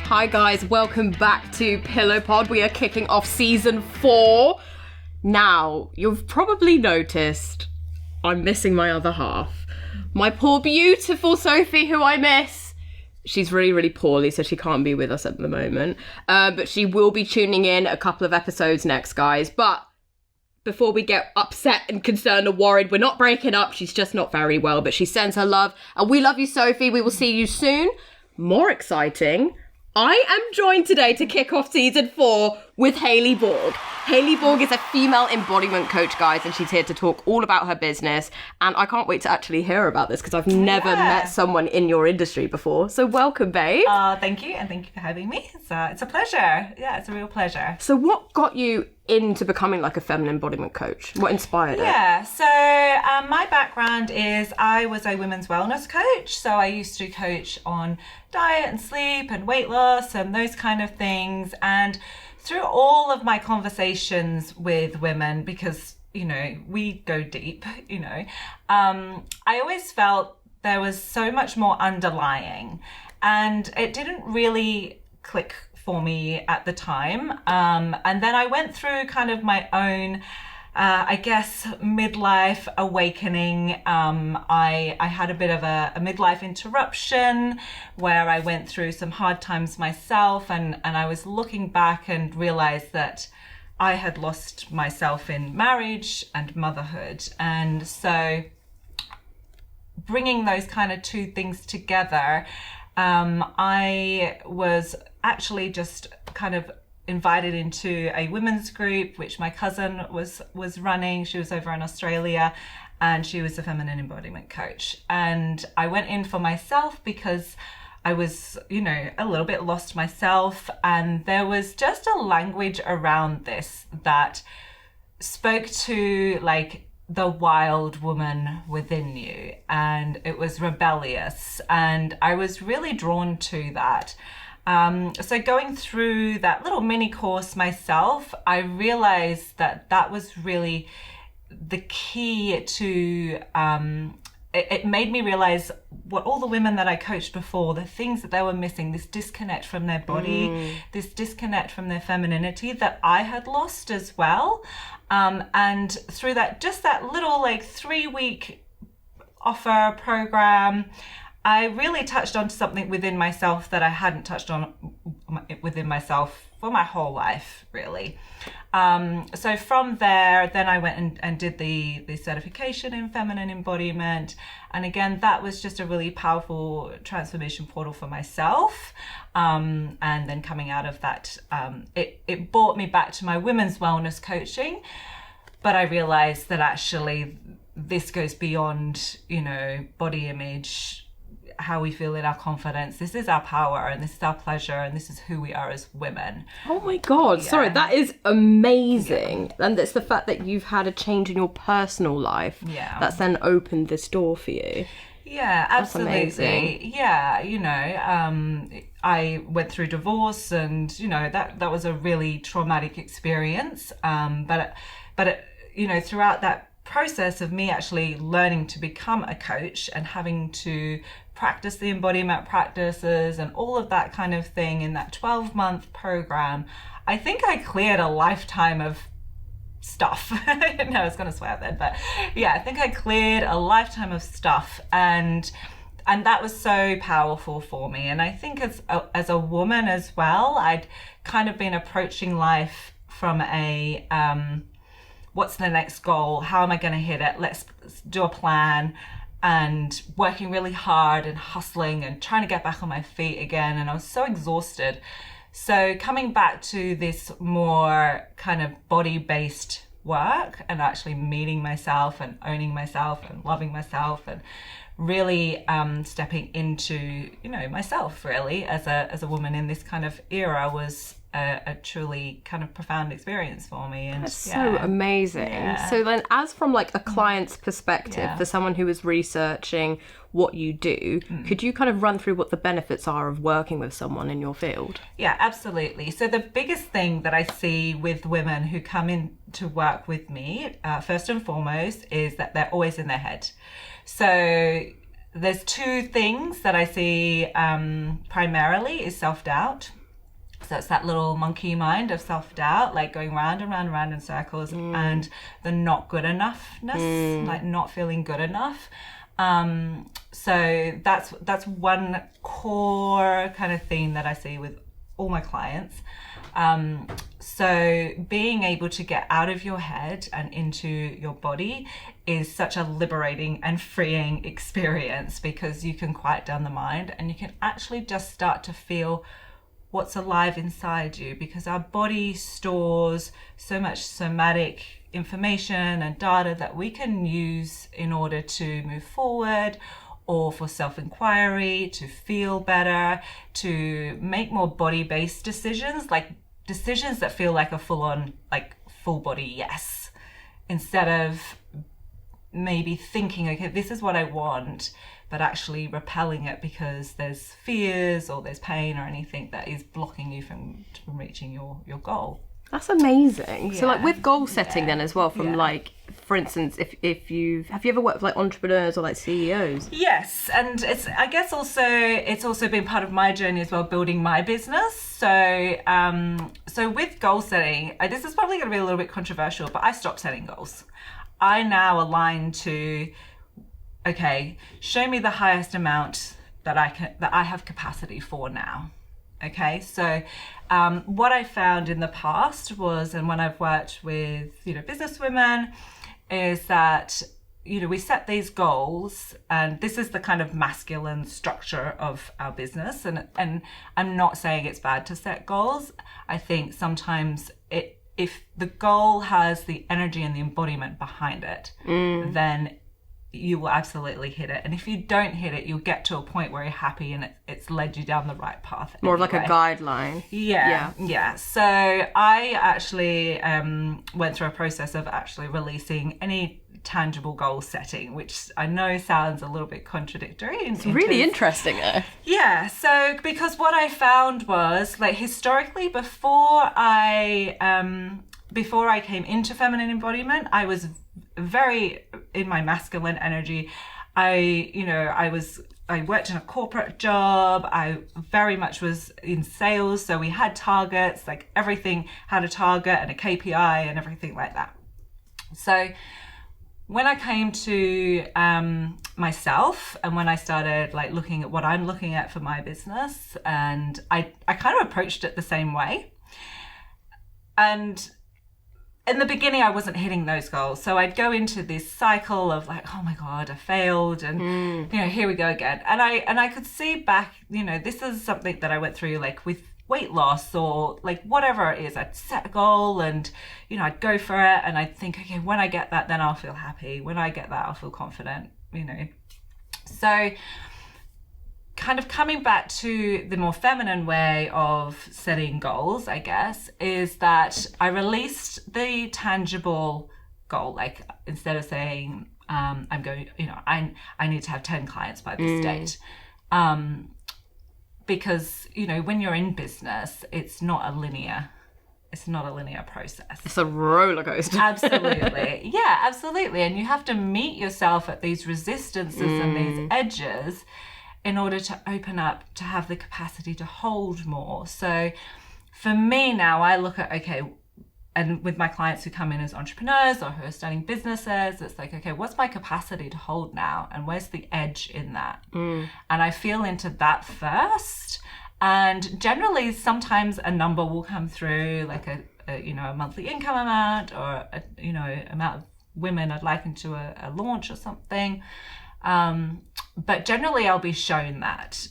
Hi guys, welcome back to Pillow Pod. We are kicking off season 4. Now, you've probably noticed I'm missing my other half. My poor beautiful Sophie, who I miss. She's really, really poorly, so she can't be with us at the moment. But she will be tuning in a couple of episodes next, guys. But before we get upset and concerned or worried, we're not breaking up. She's just not very well, but she sends her love. And we love you, Sophie. We will see you soon. More exciting, I am joined today to kick off season 4 with Hayley Borg. Hayley Borg is a female embodiment coach, guys, and she's here to talk all about her business. And I can't wait to actually hear about this because I've never met someone in your industry before. So welcome, babe. Thank you, and thank you for having me. It's a pleasure. Yeah, it's a real pleasure. So what got you into becoming like a feminine embodiment coach? What inspired it? Yeah, so my background is I was a women's wellness coach. So I used to coach on diet and sleep and weight loss and those kind of things. And through all of my conversations with women, because, you know, we go deep, you know, I always felt there was so much more underlying, and it didn't really click for me at the time. And then I went through kind of my own, I guess, midlife awakening. I had a bit of a midlife interruption where I went through some hard times myself, and I was looking back and realized that I had lost myself in marriage and motherhood. And so bringing those kind of two things together, I was actually just kind of invited into a women's group, which my cousin was running. She was over in Australia, and she was a feminine embodiment coach. And I went in for myself because I was, you know, a little bit lost myself. And there was just a language around this that spoke to like the wild woman within you, and it was rebellious, and I was really drawn to that. So going through that little mini course myself, I realized that that was really the key to, it made me realize what all the women that I coached before, the things that they were missing, this disconnect from their body, this disconnect from their femininity that I had lost as well. And through that, just that little like 3-week offer program, I really touched on something within myself that I hadn't touched on within myself for my whole life, really. So from there, then I went and did the certification in feminine embodiment. And again, that was just a really powerful transformation portal for myself. And then coming out of that, it brought me back to my women's wellness coaching. But I realized that actually this goes beyond, you know, body image, how we feel in our confidence. This is our power, and this is our pleasure, and this is who we are as women. Oh my God, sorry, that is amazing. And it's the fact that you've had a change in your personal life that's then opened this door for you. Yeah, absolutely. That's amazing. Yeah, you know, I went through divorce, and, you know, that was a really traumatic experience. But you know, throughout that process of me actually learning to become a coach and having to practice the embodiment practices and all of that kind of thing in that 12-month program, I think I cleared a lifetime of stuff. No, I was going to swear then, but yeah, I think I cleared a lifetime of stuff, and that was so powerful for me. And I think as a woman as well, I'd kind of been approaching life from a what's the next goal? How am I going to hit it? Let's do a plan, and working really hard and hustling and trying to get back on my feet again. And I was so exhausted. So coming back to this more kind of body-based work and actually meeting myself and owning myself and loving myself and really stepping into, you know, myself really as a woman in this kind of era was a truly kind of profound experience for me. And that's so amazing. So then, as from like a client's perspective, for someone who is researching what you do, could you kind of run through what the benefits are of working with someone in your field? Yeah, absolutely. So the biggest thing that I see with women who come in to work with me, first and foremost, is that they're always in their head. So there's two things that I see primarily is self-doubt So it's that little monkey mind of self-doubt, like going round and round and round in circles, and the not good enoughness, like not feeling good enough. So that's one core kind of theme that I see with all my clients. So being able to get out of your head and into your body is such a liberating and freeing experience, because you can quiet down the mind and you can actually just start to feel what's alive inside you, because our body stores so much somatic information and data that we can use in order to move forward, or for self-inquiry, to feel better, to make more body-based decisions, like decisions that feel like a full-on, like full body yes, instead of maybe thinking, okay, this is what I want, but actually repelling it because there's fears or there's pain or anything that is blocking you from reaching your goal. That's amazing. Yeah. So like with goal setting then as well, from like, for instance, if you ever worked with like entrepreneurs or like CEOs? Yes, and it's also been part of my journey as well, building my business. So with goal setting, this is probably going to be a little bit controversial, but I stopped setting goals. I now align to, okay, show me the highest amount that I have capacity for now. Okay, so what I found in the past was, and when I've worked with, business women, is that, we set these goals, and this is the kind of masculine structure of our business. And I'm not saying it's bad to set goals. I think sometimes if the goal has the energy and the embodiment behind it, then you will absolutely hit it. And if you don't hit it, you'll get to a point where you're happy and it's led you down the right path. More of like a guideline. Yeah. So I actually went through a process of actually releasing any tangible goal setting, which I know sounds a little bit contradictory. It's really interesting though. Yeah, so because what I found was, like, historically, before I came into feminine embodiment, I was very in my masculine energy. I worked in a corporate job. I very much was in sales. So we had targets, like everything had a target and a KPI and everything like that. So when I came to myself, and when I started like looking at what I'm looking at for my business, and I kind of approached it the same way. And in the beginning, I wasn't hitting those goals. So I'd go into this cycle of like, oh my God, I failed. And, here we go again. And I could see back, this is something that I went through, like with weight loss or like whatever it is. I'd set a goal and, I'd go for it. And I'd think, okay, when I get that, then I'll feel happy. When I get that, I'll feel confident, So kind of coming back to the more feminine way of setting goals, I guess, is that I released the tangible goal. Like, instead of saying, I'm going, I need to have 10 clients by this date. Because, when you're in business, it's not a linear process. It's a roller coaster. Absolutely. Yeah, absolutely. And you have to meet yourself at these resistances and these edges in order to open up, to have the capacity to hold more. So for me now, I look at, okay, and with my clients who come in as entrepreneurs or who are starting businesses, it's like, okay, what's my capacity to hold now? And where's the edge in that? And I feel into that first. And generally, sometimes a number will come through, like a monthly income amount, or amount of women I'd like into a launch or something. But generally I'll be shown that,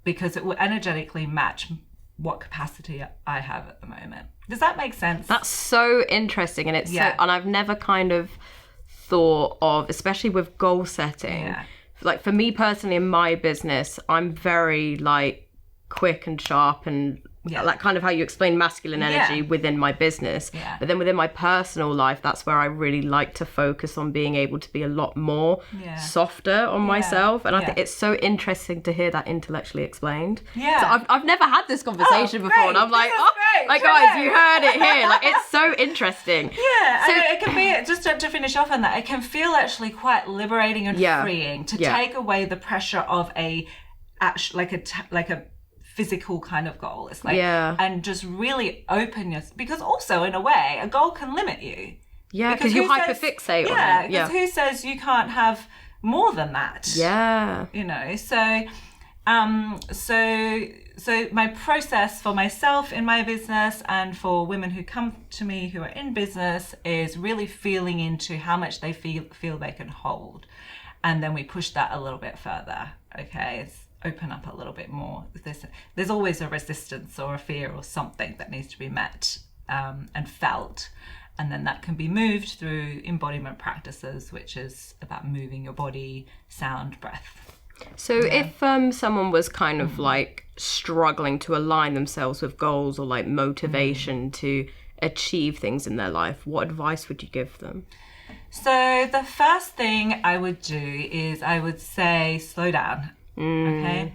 because it will energetically match what capacity I have at the moment. Does that make sense? That's so interesting. And and I've never kind of thought of, especially with goal setting, like for me personally in my business, I'm very like quick and sharp and like kind of how you explain masculine energy within my business. But then within my personal life, that's where I really like to focus on being able to be a lot more softer on myself. And I think it's so interesting to hear that intellectually explained. So I've never had this conversation before, and I'm like, like guys, you heard it here. Like, it's so interesting. So it can be, just to finish off on that, it can feel actually quite liberating and freeing to take away the pressure of a physical kind of goal. It's like, Yeah. and just really open your, because also in a way, a goal can limit you. Yeah, because you hyperfixate on it. Yeah, because who says you can't have more than that? Yeah. You know, so my process for myself in my business and for women who come to me who are in business is really feeling into how much they feel they can hold. And then we push that a little bit further. Okay, it's open up a little bit more. There's always a resistance or a fear or something that needs to be met and felt. And then that can be moved through embodiment practices, which is about moving your body, sound, breath. So if someone was kind of like struggling to align themselves with goals or like motivation to achieve things in their life, what advice would you give them? So the first thing I would do is I would say slow down. Okay,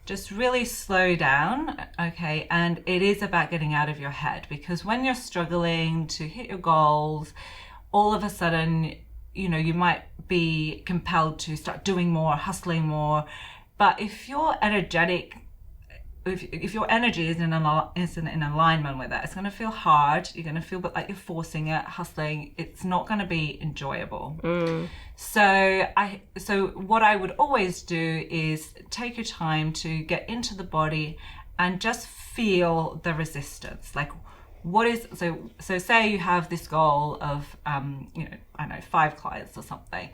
just really slow down. Okay, and it is about getting out of your head, because when you're struggling to hit your goals, all of a sudden, you know, you might be compelled to start doing more, hustling more. But if you're energetic, if your energy isn't in alignment with it, it's going to feel hard. You're going to feel like you're forcing it, hustling. It's not going to be enjoyable. So what I would always do is take your time to get into the body and just feel the resistance. Like, what is, so say you have this goal of, you know, I don't know, 5 clients or something.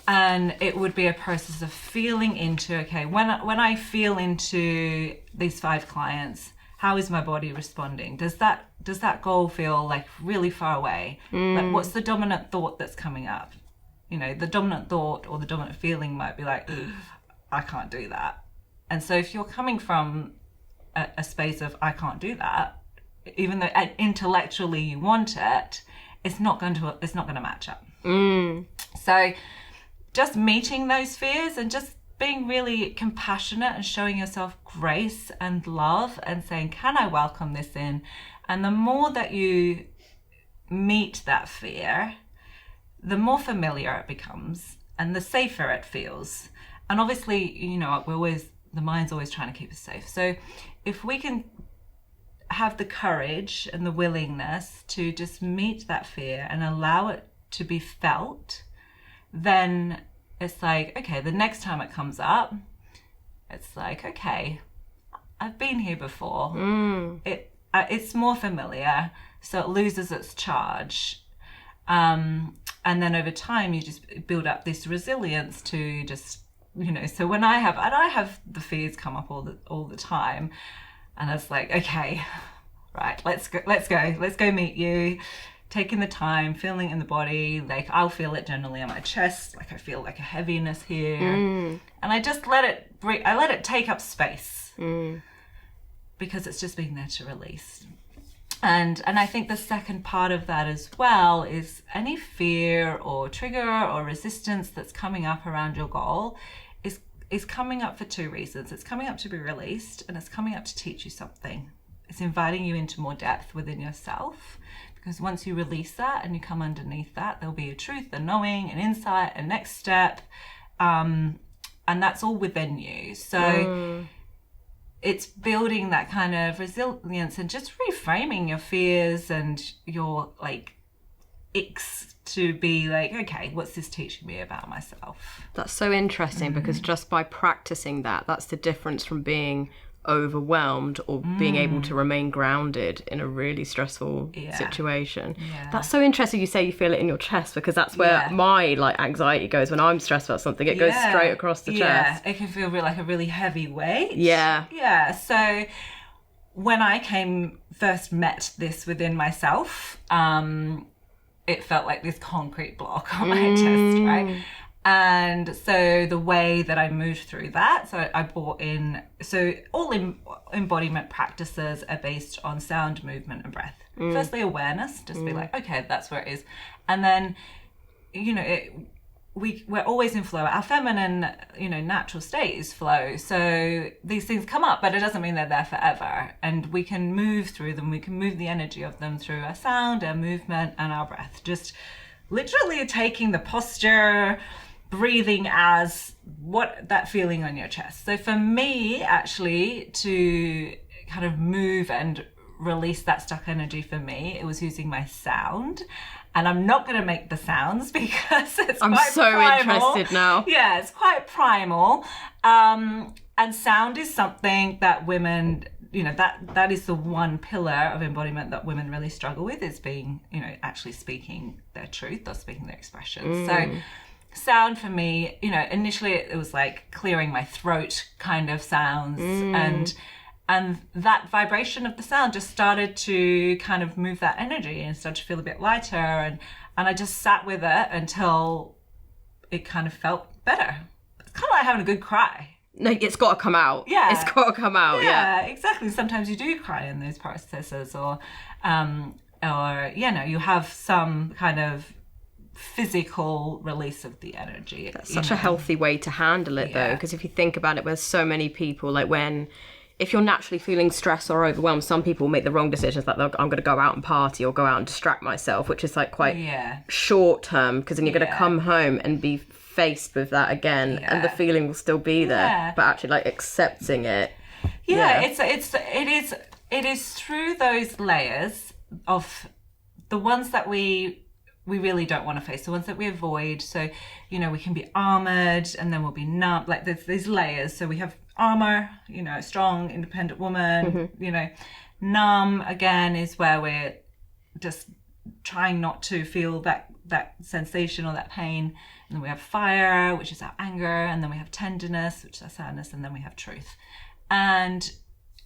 And it would be a process of feeling into, okay, when I feel into these 5 clients, how is my body responding? Does that goal feel like really far away? Like, what's the dominant thought that's coming up? You know, the dominant thought or the dominant feeling might be like, I can't do that. And so if you're coming from a space of I can't do that, even though intellectually you want it, it's not going to match up. So just meeting those fears and just being really compassionate and showing yourself grace and love and saying, can I welcome this in? And the more that you meet that fear, the more familiar it becomes and the safer it feels. And obviously, you know, the mind's always trying to keep us safe. So if we can have the courage and the willingness to just meet that fear and allow it to be felt, then it's like, okay, the next time it comes up, it's like, okay, I've been here before. It's more familiar, so it loses its charge. And then over time, you just build up this resilience to just, you know, so when I have the fears come up all the time, and it's like, okay, right, let's go meet you. Taking the time, feeling in the body, like I'll feel it generally on my chest, like I feel like a heaviness here, and I just let it take up space, because it's just been there to release. And I think the second part of that as well is any fear or trigger or resistance that's coming up around your goal is coming up for 2 reasons. It's coming up to be released, and it's coming up to teach you something. It's inviting you into more depth within yourself, because once you release that and you come underneath that, there'll be a truth, a knowing, an insight, a next step, and that's all within you. So it's building that kind of resilience and just reframing your fears and your like icks to be like, okay, what's this teaching me about myself? That's so interesting, because just by practicing that's the difference from being overwhelmed or being able to remain grounded in a really stressful situation. That's so interesting you say you feel it in your chest, because that's where my like anxiety goes when I'm stressed about something. It goes straight across the chest. It can feel like a really heavy weight. So when I first met this within myself, it felt like this concrete block on my chest, right? And so the way that I moved through that, so I brought in, so all embodiment practices are based on sound, movement, and breath. Firstly, awareness, just be like, okay, that's where it is. And then, you know, we're always in flow. Our feminine, you know, natural state is flow. So these things come up, but it doesn't mean they're there forever. And we can move through them. We can move the energy of them through our sound, our movement, and our breath. Just literally taking the posture, breathing as what that feeling on your chest. So for me, actually, to kind of move and release that stuck energy for me, it was using my sound. And I'm not going to make the sounds because it's I'm quite so primal. interested now. Yeah, it's quite primal. And sound is something that women, you know, that is the one pillar of embodiment that women really struggle with, is being, you know, actually speaking their truth or speaking their expression. So sound for me, you know, initially it was like clearing my throat kind of sounds, and that vibration of the sound just started to kind of move that energy and started to feel a bit lighter, and I just sat with it until it kind of felt better. It's kind of like having a good cry. No, it's got to come out. Yeah. It's got to come out. Yeah. Exactly. Sometimes you do cry in those processes, or you know, you have some kind of physical release of the energy. That's such a healthy way to handle it, though, because if you think about it, there's so many people, like if you're naturally feeling stressed or overwhelmed, some people make the wrong decisions, like I'm going to go out and party or go out and distract myself, which is like quite short term, because then you're going to come home and be faced with that again, and the feeling will still be there, but actually like accepting it. It is through those layers of the ones that we really don't want to face, the ones that we avoid. So, you know, we can be armored and then we'll be numb. Like there's these layers. So we have armor, you know, strong, independent woman, you know. Numb, again, is where we're just trying not to feel that sensation or that pain. And then we have fire, which is our anger. And then we have tenderness, which is our sadness. And then we have truth. And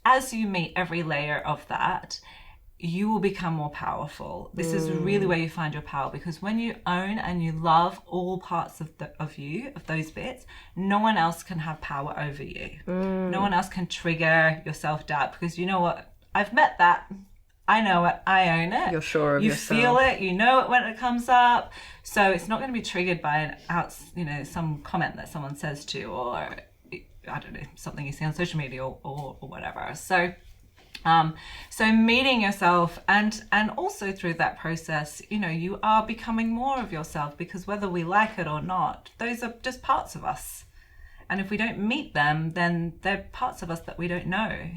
as you meet every layer of that, you will become more powerful. This is really where you find your power, because when you own and you love all parts of those bits, no one else can have power over you. No one else can trigger your self-doubt, because you know what? I've met that. I know it. I own it. You're sure of yourself. You feel it. You know it when it comes up. So it's not going to be triggered by some comment that someone says to you, or I don't know, something you see on social media or whatever. So meeting yourself, and also through that process, you know, you are becoming more of yourself, because whether we like it or not, those are just parts of us. And if we don't meet them, then they're parts of us that we don't know.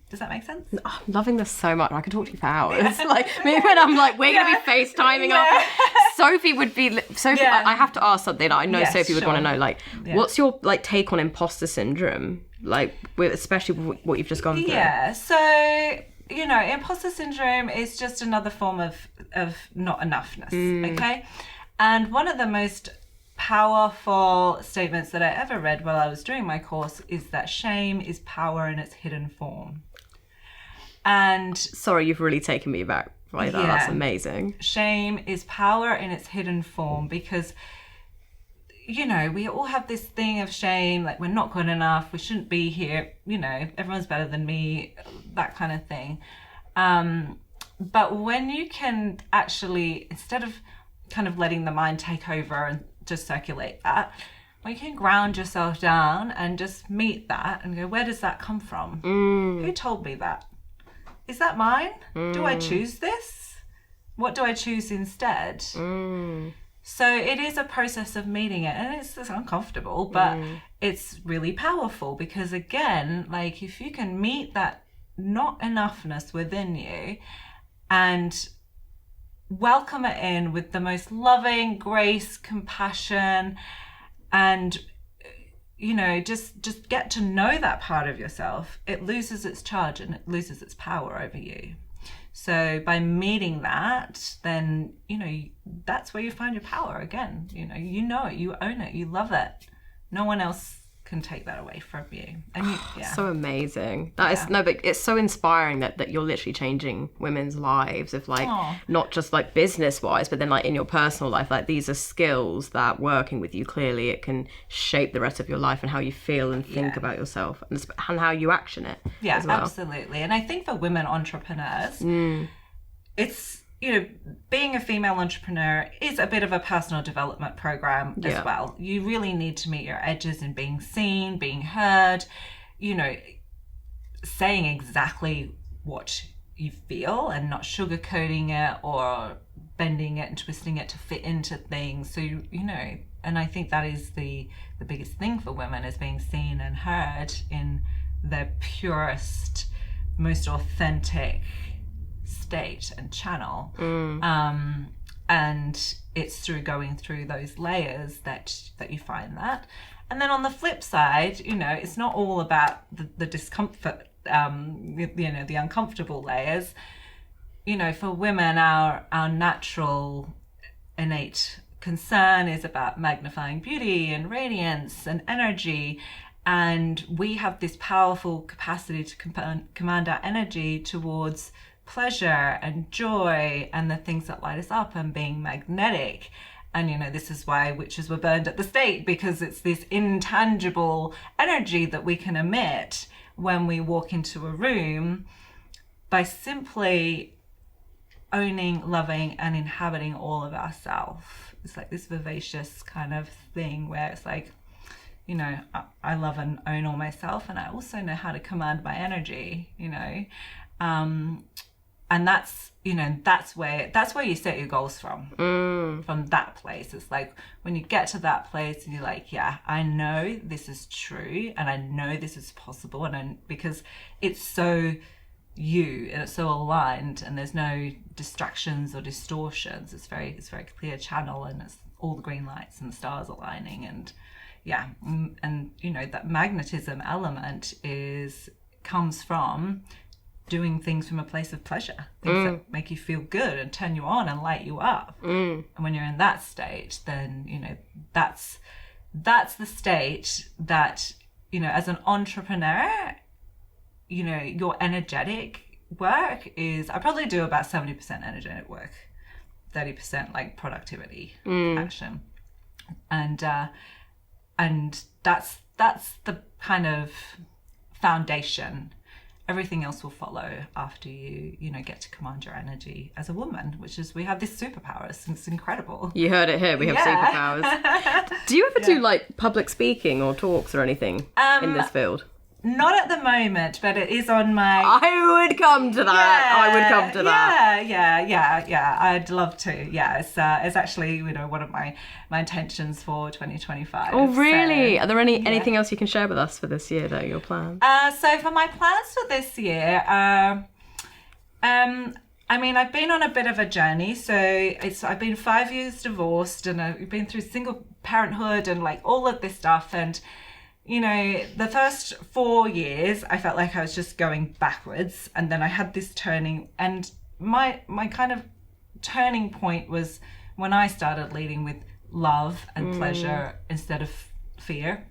Does that make sense? Oh, I'm loving this so much. I could talk to you for hours. Like, maybe when I'm like, we're going to be FaceTiming after. Sophie would be... I have to ask something that I know Sophie would want to know. Like, what's your like take on imposter syndrome? Like, especially with what you've just gone through. Yeah, so, you know, imposter syndrome is just another form of not enoughness, okay? And one of the most powerful statements that I ever read while I was doing my course is that shame is power in its hidden form. And sorry, you've really taken me back by that. That's amazing. Shame is power in its hidden form, because, you know, we all have this thing of shame, like we're not good enough, we shouldn't be here, you know, everyone's better than me, that kind of thing. But when you can actually, instead of kind of letting the mind take over and just circulate that, when you can ground yourself down and just meet that and go, where does that come from? Who told me that? Is that mine? Do I choose this? What do I choose instead? So it is a process of meeting it, and it's uncomfortable, but it's really powerful, because again, like if you can meet that not enoughness within you and welcome it in with the most loving grace, compassion, and, you know, just get to know that part of yourself, it loses its charge and it loses its power over you. So by meeting that, then, you know, that's where you find your power again. You know it, you own it, you love it. No one else can take that away from you. And so amazing. That is but it's so inspiring that you're literally changing women's lives, of like not just like business wise, but then like in your personal life. Like these are skills that, working with you, clearly it can shape the rest of your life and how you feel and think about yourself, and how you action it. Yeah, as well. Absolutely. And I think for women entrepreneurs, it's, you know, being a female entrepreneur is a bit of a personal development program as well. You really need to meet your edges in being seen, being heard, you know, saying exactly what you feel and not sugarcoating it or bending it and twisting it to fit into things. So, you know, I think that is the biggest thing for women, is being seen and heard in their purest, most authentic state and channel. And it's through going through those layers that you find that. And then on the flip side, you know, it's not all about the discomfort, you know, the uncomfortable layers. You know, for women, our natural innate concern is about magnifying beauty and radiance and energy. And we have this powerful capacity to command our energy towards pleasure and joy and the things that light us up and being magnetic. And, you know, this is why witches were burned at the stake, because it's this intangible energy that we can emit when we walk into a room by simply owning, loving, and inhabiting all of ourselves. It's like this vivacious kind of thing where it's like, you know, I love and own all myself, and I also know how to command my energy, you know. And that's, you know, that's where you set your goals from that place. It's like when you get to that place and you're like, yeah, I know this is true and I know this is possible, and because it's so you and it's so aligned and there's no distractions or distortions. It's very clear channel, and it's all the green lights and the stars aligning. And yeah, and you know, that magnetism element comes from doing things from a place of pleasure, things that make you feel good and turn you on and light you up. And when you're in that state, then, you know, that's the state that, you know, as an entrepreneur, you know, your energetic work is, I probably do about 70% energetic work, 30% like productivity action. And that's the kind of foundation. Everything else will follow after you know, get to command your energy as a woman, which is, we have this superpowers, and it's incredible. You heard it here, we have superpowers. Do you ever do like public speaking or talks or anything in this field? Not at the moment, but it is on my... I would come to that. Yeah. I'd love to. Yeah, it's actually, you know, one of my intentions for 2025. Oh, really? So, are there anything else you can share with us for this year, though, your plans? So for my plans for this year, I mean, I've been on a bit of a journey. So I've been 5 years divorced, and I've been through single parenthood and like all of this stuff. And you know, the first 4 years, I felt like I was just going backwards. And then I had this turning, and my kind of turning point was when I started leading with love and pleasure instead of fear.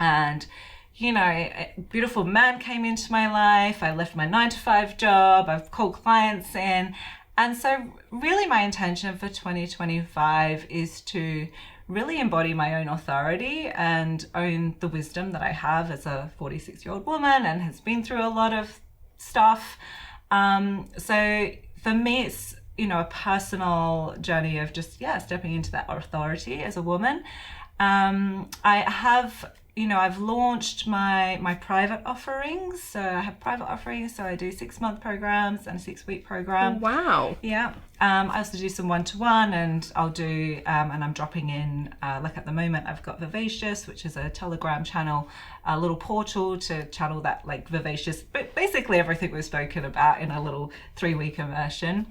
And, you know, a beautiful man came into my life. I left my 9-to-5 job. I've called clients in. And so really my intention for 2025 is to really embody my own authority and own the wisdom that I have as a 46-year-old woman and has been through a lot of stuff. So for me, it's, you know, a personal journey of just, stepping into that authority as a woman. I have, you know, I've launched my private offerings. So I have private offerings. So I do 6-month programs and a 6-week program. Wow. Yeah. I also do some one-to-one, and I'll do, and I'm dropping in, like at the moment, I've got Vivacious, which is a Telegram channel, a little portal to channel that like vivacious, but basically everything we've spoken about in a little 3-week immersion.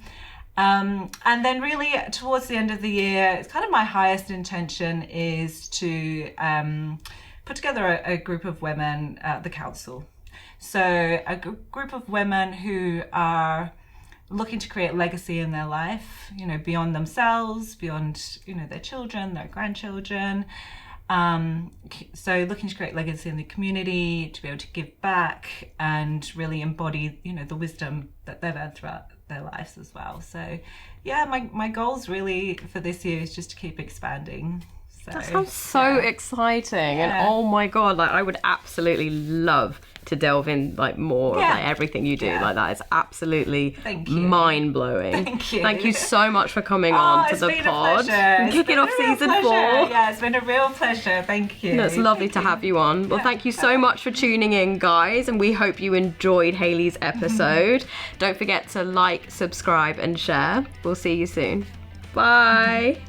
And then really towards the end of the year, it's kind of my highest intention is to put together a group of women at the council. So a group of women who are looking to create legacy in their life, you know, beyond themselves, beyond, you know, their children, their grandchildren. So looking to create legacy in the community, to be able to give back and really embody, you know, the wisdom that they've earned throughout their lives as well. So yeah, my goals really for this year is just to keep expanding. So, that sounds so exciting. And oh my God, like I would absolutely love to delve in like more of like everything you do. Like that is absolutely mind-blowing. Thank you so much for coming on to the pod. Kicking off season 4. Yeah, it's been a real pleasure. Thank you. No, it's lovely to have you on. Well, thank you so much for tuning in, guys, and we hope you enjoyed Hayley's episode. Don't forget to like, subscribe and share. We'll see you soon. Bye.